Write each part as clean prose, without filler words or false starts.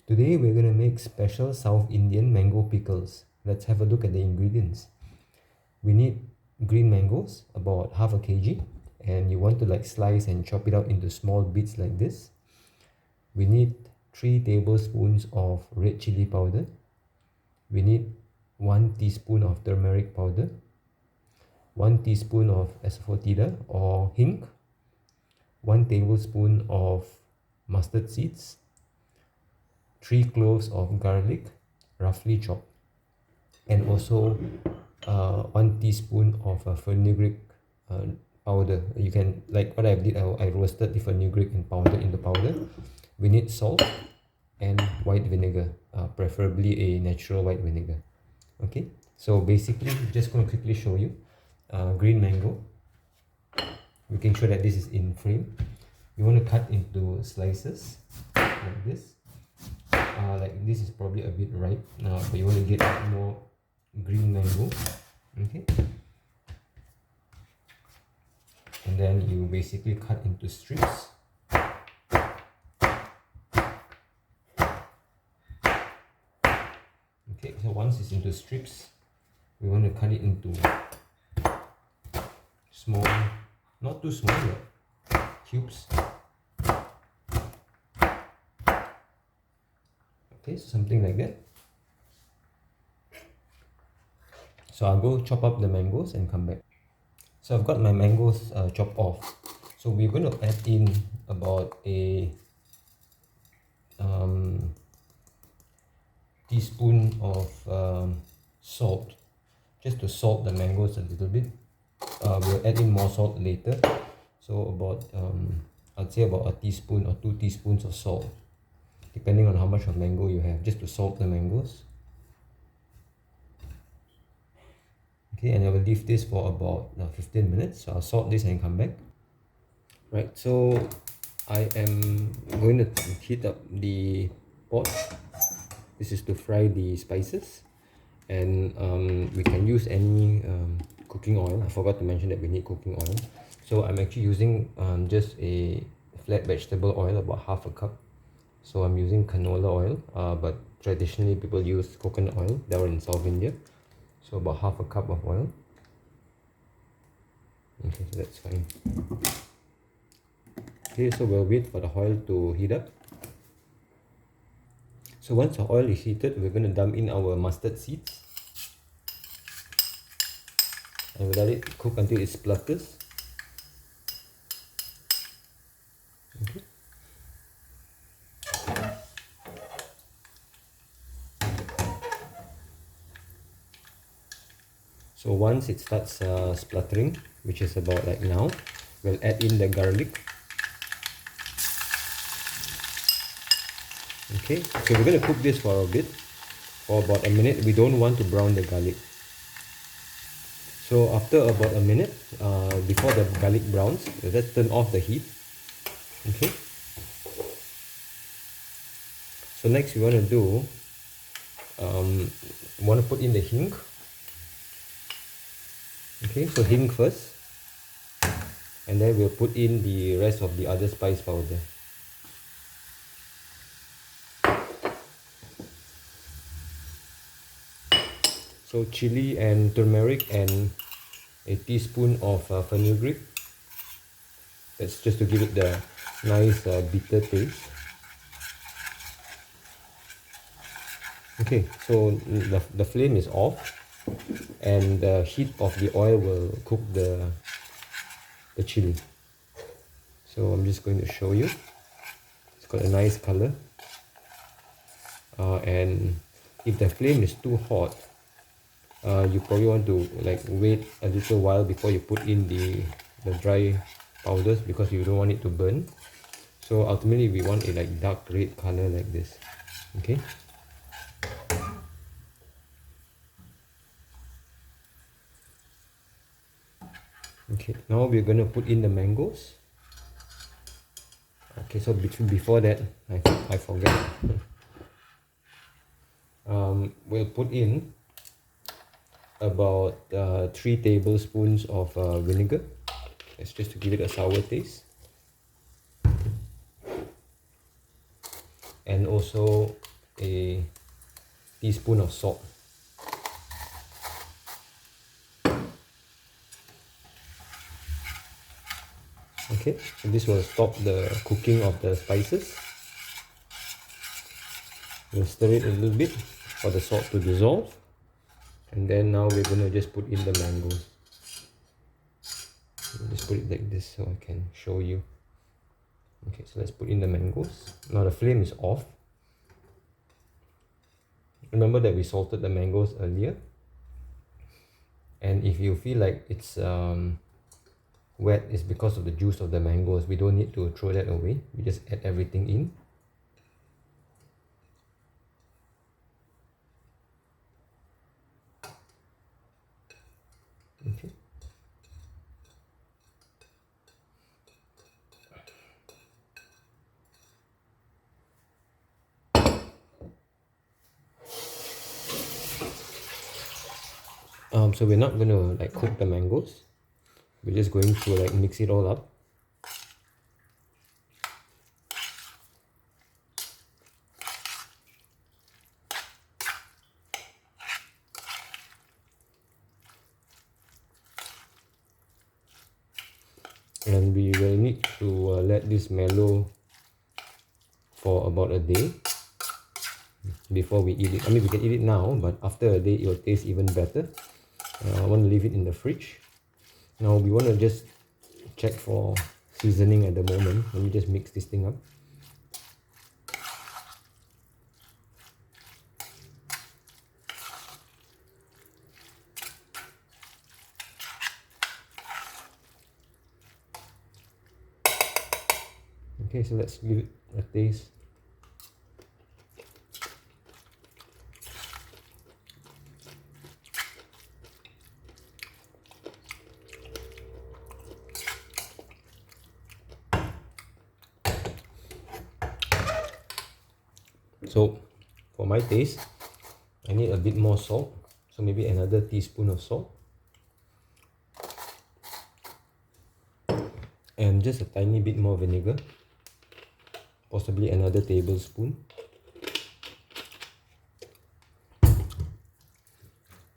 Today we're going to make special South Indian mango pickles. Let's have a look at the ingredients. We need green mangoes, about half a kg, and you want to slice and chop it out into small bits like this. We need 3 tablespoons of red chili powder. We need 1 teaspoon of turmeric powder, 1 teaspoon of Asafoetida or hinq, 1 tablespoon of mustard seeds, 3 cloves of garlic, roughly chopped, and also 1 teaspoon of fenugreek powder. You can, like what I did, I roasted the fenugreek and powdered into powder. We need salt and white vinegar, preferably a natural white vinegar. Okay, so basically just going to quickly show you green mango. Making sure that this is in frame. You want to cut into slices like this. Like this is probably a bit ripe now, but you want to get more green mango. Okay, and then you basically cut into strips. Okay, so once it's into strips, we want to cut it into small, not too small, but cubes. Okay, so something like that. So I'll go chop up the mangoes and come back. So I've got my mangoes chopped off. So we're going to add in about a teaspoon of salt, just to salt the mangoes a little bit. We'll add in more salt later. So about I'd say about a teaspoon or 2 teaspoons of salt, depending on how much of mango you have, just to salt the mangoes. Okay, and I will leave this for about 15 minutes. So I'll salt this and come back. Right, so I am going to heat up the pot. This is to fry the spices, and we can use any cooking oil. I forgot to mention that we need cooking oil. So I'm actually using just a flat vegetable oil, about half a cup. So I'm using canola oil, but traditionally people use coconut oil. They were in South India. So about half a cup of oil. Okay, so that's fine. Okay, so we'll wait for the oil to heat up. So once the oil is heated, we're going to dump in our mustard seeds. And we'll let it cook until it splutters. Okay. So once it starts spluttering, which is about like now, we'll add in the garlic. Okay, so we're going to cook this for a bit, for about a minute. We don't want to brown the garlic. So after about a minute, before the garlic browns, let's turn off the heat. Okay. So next we want to do, want to put in the hinq. Okay, so hinq first, and then we'll put in the rest of the other spice powder. So chili and turmeric and a teaspoon of fenugreek. That's just to give it the nice bitter taste. Okay, so the flame is off, and the heat of the oil will cook the chili. So I'm just going to show you. It's got a nice color. And if the flame is too hot, you probably want to wait a little while before you put in the dry powders, because you don't want it to burn. So ultimately we want a dark red color like this. Okay. Okay, now we're going to put in the mangoes. Okay, so before that, I forgot. We'll put in about 3 tablespoons of vinegar. It's just to give it a sour taste. And also a teaspoon of salt. Okay, so this will stop the cooking of the spices. We'll stir it a little bit for the salt to dissolve, and then now we're going to just put in the mangoes. I'll just put it like this so I can show you. Okay, so let's put in the mangoes. Now the flame is off. Remember that we salted the mangoes earlier, and if you feel like it's wet, it's because of the juice of the mangoes. We don't need to throw that away. We just add everything in. Okay. So we're not going to like cook the mangoes. We're just going to like mix it all up. And we will need to let this mellow for about a day before we eat it. I mean, we can eat it now, but after a day it will taste even better. I want to leave it in the fridge. Now we want to just check for seasoning at the moment. Let me just mix this thing up. Okay, so let's give it a taste. So for my taste, I need a bit more salt, so maybe another teaspoon of salt, and just a tiny bit more vinegar, possibly another tablespoon.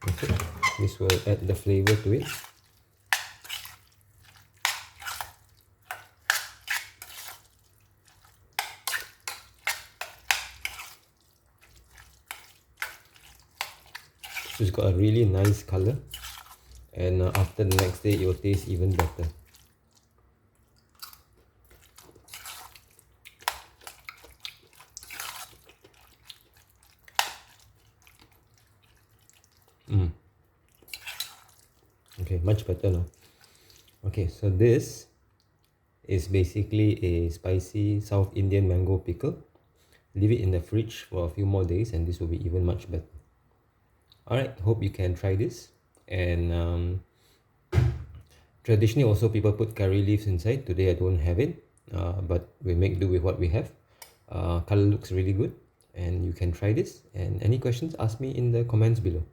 Okay, this will add the flavor to it. It's got a really nice color, and after the next day it will taste even better. Okay, much better now. Okay, so this is basically a spicy South Indian mango pickle. Leave it in the fridge for a few more days and this will be even much better. Alright, hope you can try this. And traditionally also people put curry leaves inside. Today I don't have it, but we make do with what we have. Color looks really good and you can try this. And any questions, ask me in the comments below.